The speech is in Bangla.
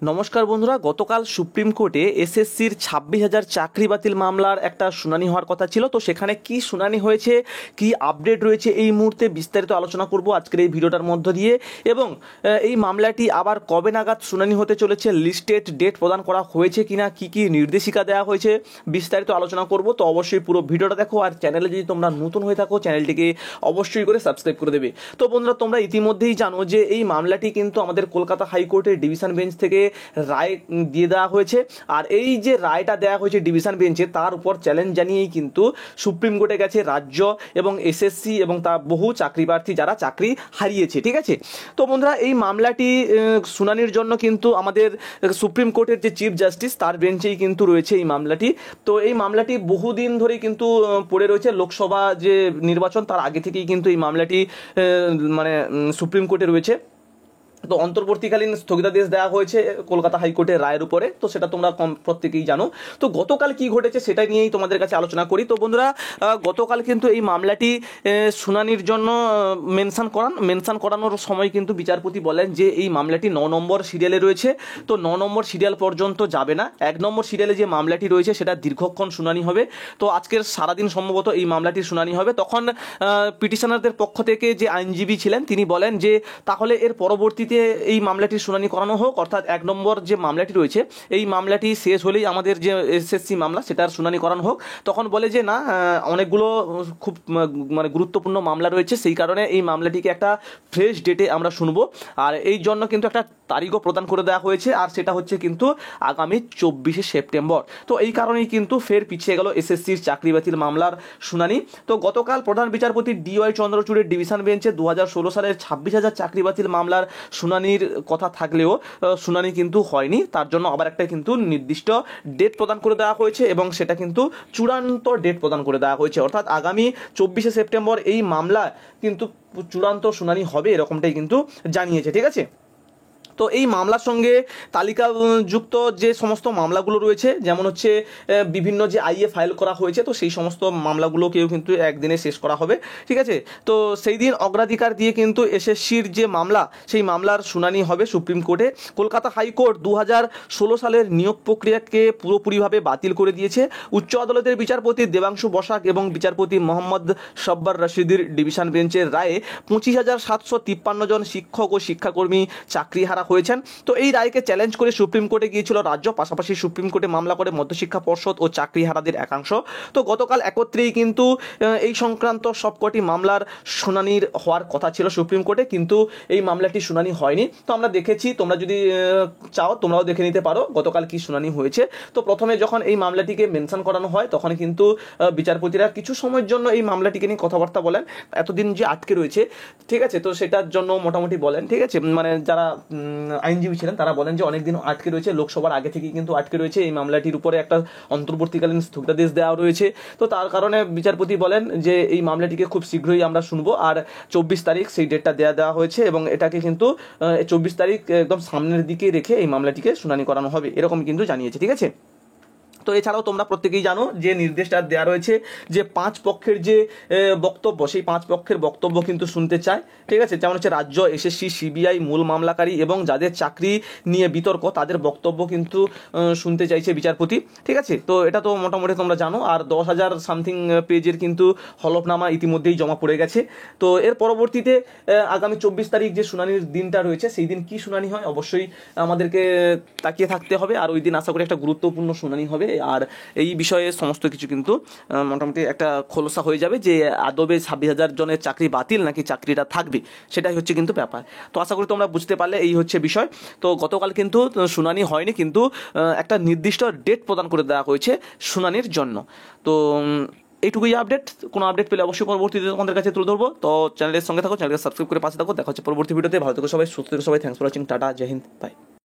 নমস্কার বন্ধুরা, গতকাল সুপ্রিম কোর্টে এসএসসির 26,000 চাকরি বাতিল মামলার একটা শুনানি হওয়ার কথা ছিল। তো সেখানে কি শুনানি হয়েছে, কি আপডেট রয়েছে এই মুহূর্তে বিস্তারিত আলোচনা করব আজকের এই ভিডিওটার মধ্য দিয়ে। এবং এই মামলাটি আবার কবে নাগাদ শুনানি হতে চলেছে, লিস্টেড ডেট প্রদান করা হয়েছে কিনা, কি কি নির্দেশিকা দেওয়া হয়েছে, বিস্তারিত আলোচনা করব। তো অবশ্যই পুরো ভিডিওটা দেখো, আর চ্যানেলে যদি তোমরা নতুন হয়ে থাকো চ্যানেলটিকে অবশ্যই করে সাবস্ক্রাইব করে দেবে। তো বন্ধুরা, তোমরা ইতিমধ্যেই জানো যে এই মামলাটি কিন্তু আমাদের কলকাতা হাইকোর্টের ডিভিশন বেঞ্চ থেকে রায় দিয়ে দেওয়া হয়েছে। আর এই যে রায়টা দেওয়া হয়েছে ডিভিশন বেঞ্চে, তার উপর চ্যালেঞ্জ জানিয়েই কিন্তু সুপ্রিম কোর্টে গেছে রাজ্য এবং এসএসসি এবং তার বহু চাকরি প্রার্থী যারা চাকরি হারিয়েছে। ঠিক আছে, তো বন্ধুরা, এই মামলাটি শুনানির জন্য কিন্তু আমাদের সুপ্রিম কোর্টের যে চিফ জাস্টিস তার বেঞ্চেই কিন্তু রয়েছে এই মামলাটি। তো এই মামলাটি বহুদিন ধরেই কিন্তু পড়ে রয়েছে। লোকসভা যে নির্বাচন তার আগে থেকেই কিন্তু এই মামলাটি সুপ্রিম কোর্টে রয়েছে। তো অন্তর্বর্তীকালীন স্থগিতাদেশ দেওয়া হয়েছে কলকাতা হাইকোর্টের রায়ের উপরে, তো সেটা তোমরা প্রত্যেকেই জানো। তো গতকাল কি ঘটেছে সেটা নিয়েই তোমাদের কাছে আলোচনা করি। তো বন্ধুরা, গতকাল কিন্তু এই মামলাটি শুনানির জন্য মেনশন করানোর সময় কিন্তু বিচারপতি বলেন যে এই মামলাটি 9 নম্বর সিরিয়ালে রয়েছে। তো 9 নম্বর সিরিয়াল পর্যন্ত যাবে না, 1 নম্বর সিরিয়ালে যে মামলাটি রয়েছে সেটা দীর্ঘক্ষণ শুনানি হবে। তো আজকের সারাদিন সম্ভবত এই মামলাটির শুনানি হবে। তখন পিটিশনারদের পক্ষ থেকে যে আইনজীবী ছিলেন তিনি বলেন যে তাহলে এর পরবর্তীতে এই মামলাটির শুনানি করানো হোক, অর্থাৎ 1 নম্বর যে মামলাটি রয়েছে এই মামলাটি শেষ হলেই আমাদের যে এসএসসি মামলা সেটার শুনানি করানো হোক। তখন বলে যে না, অনেকগুলো খুব গুরুত্বপূর্ণ মামলা রয়েছে, সেই কারণে এই মামলাটিকে একটা ফ্রেশ ডেটে আমরা শুনবো। আর এই জন্য কিন্তু একটা তারিখও প্রদান করে দেওয়া হয়েছে, আর সেটা হচ্ছে কিন্তু আগামী 24শে সেপ্টেম্বর। তো এই কারণেই কিন্তু ফের পিছিয়ে গেল এসএসসির চাকরি বাতিল মামলার শুনানি। তো গতকাল প্রধান বিচারপতি DY চন্দ্রচূড়ের ডিভিশন বেঞ্চে 2016 সালের 26,000 চাকরি বাতিল মামলার শুনানির কথা থাকলেও শুনানি কিন্তু হয়নি। তার জন্য আবার একটা কিন্তু নির্দিষ্ট ডেট প্রদান করে দেওয়া হয়েছে এবং সেটা কিন্তু চূড়ান্ত ডেট প্রদান করে দেওয়া হয়েছে, অর্থাৎ আগামী 24শে সেপ্টেম্বর এই মামলা কিন্তু চূড়ান্ত শুনানি হবে, এরকমটাই কিন্তু জানিয়েছে। ঠিক আছে, তো এই মামলার সঙ্গে তালিকাযুক্ত যে সমস্ত মামলাগুলো রয়েছে, যেমন হচ্ছে বিভিন্ন যে আইএ ফাইল করা হয়েছে, তো সেই সমস্ত মামলাগুলোকেও কিন্তু একদিনে শেষ করা হবে। ঠিক আছে, তো সেই দিন অগ্রাধিকার দিয়ে কিন্তু এসএসসির যে মামলা সেই মামলার শুনানি হবে সুপ্রিম কোর্টে। কলকাতা হাইকোর্ট 2016 সালের নিয়োগ প্রক্রিয়াকে পুরোপুরিভাবে বাতিল করে দিয়েছে। উচ্চ আদালতের বিচারপতি দেবাংশু বসাক এবং বিচারপতি মোহাম্মদ সব্বার রশিদির ডিভিশন বেঞ্চের রায়ে 25,753 জন শিক্ষক ও শিক্ষাকর্মী চাকরিহারা হয়েছেন। তো এই রায়কে চ্যালেঞ্জ করে সুপ্রিম কোর্টে গিয়েছিল রাজ্য, পাশাপাশি সুপ্রিম কোর্টে মামলা করে মধ্যশিক্ষা পর্ষদ ও চাকরিহারাদের একাংশ। তো গতকাল একত্রেই কিন্তু এই সংক্রান্ত সবকটি মামলার শুনানির হওয়ার কথা ছিল সুপ্রিম কোর্টে, কিন্তু এই মামলাটি শুনানি হয়নি। তো আমরা দেখেছি, তোমরা যদি চাও তোমরাও দেখে নিতে পারো গতকাল কি শুনানি হয়েছে। তো প্রথমে যখন এই মামলাটিকে মেনশন করানো হয় তখন কিন্তু বিচারপতিরা কিছু সময়ের জন্য এই মামলাটিকে নিয়ে কথাবার্তা বলেন, এতদিন যে আটকে রয়েছে। ঠিক আছে, তো সেটার জন্য মোটামুটি বলেন। ঠিক আছে, যারা আইনজীবী ছিলেন তারা বলেন যে অনেকদিন আটকে রয়েছে, লোকসভার আগে থেকেই কিন্তু আটকে রয়েছে, এই মামলাটির উপরে একটা অন্তর্বর্তীকালীন স্থগিতাদেশ দেওয়া রয়েছে। তো তার কারণে বিচারপতি বলেন যে এই মামলাটিকে খুব শীঘ্রই আমরা শুনবো, আর 24 তারিখ সেই ডেটটা দেওয়া হয়েছে এবং এটাকে কিন্তু 24 তারিখ একদম সামনের দিকে রেখে এই মামলাটিকে শুনানি করানো হবে, এরকম কিন্তু জানিয়েছে। ঠিক আছে, তো এছাড়াও তোমরা প্রত্যেকেই জানো যে নির্দেশটা দেওয়া রয়েছে যে 5 পক্ষের যে বক্তব্য, সেই 5 পক্ষের বক্তব্য কিন্তু শুনতে চায়। ঠিক আছে, যেমন হচ্ছে রাজ্য, এসএসসি, সিবিআই, মূল মামলাকারী এবং যাদের চাকরি নিয়ে বিতর্ক তাদের বক্তব্য কিন্তু শুনতে চাইছে বিচারপতি। ঠিক আছে, তো এটা তো মোটামুটি তোমরা জানো। আর 10,000 সামথিং পেজের কিন্তু হলফনামা ইতিমধ্যেই জমা পড়ে গেছে। তো এর পরবর্তীতে আগামী 24 তারিখ যে শুনানির দিনটা রয়েছে সেই দিন কি শুনানি হয় অবশ্যই আমাদেরকে তাকিয়ে থাকতে হবে। আর ওই দিন আশা করি একটা গুরুত্বপূর্ণ শুনানি হবে, আর এই বিষয়ে সমস্ত কিছু কিন্তু মোটামুটি একটা খোলসা হয়ে যাবে যে আদবে 26,000 জনের চাকরি বাতিল নাকি চাকরিটা থাকবে, সেটাই হচ্ছে কিন্তু ব্যাপার। তো আশা করি তোমরা বুঝতে পারলে এই হচ্ছে বিষয়। তো গতকাল কিন্তু শুনানি হয়নি, কিন্তু একটা নির্দিষ্ট ডেট প্রদান করে দেওয়া হয়েছে শুনানির জন্য। তো এইটুকুই আপডেট। কোনো আপডেট পেলে অবশ্যই পরবর্তীতে তোমাদের কাছে তুলে ধরবো। তো চ্যানেলের সঙ্গে থাকো, চ্যানেলকে সাবস্ক্রাইব করে পাশে থাকো। দেখা হচ্ছে পরবর্তী ভিডিওতে। ভালো থেকো সবাই, সুস্থ থেকো সবাই। Thanks for watching. Tata, Jai Hind, by.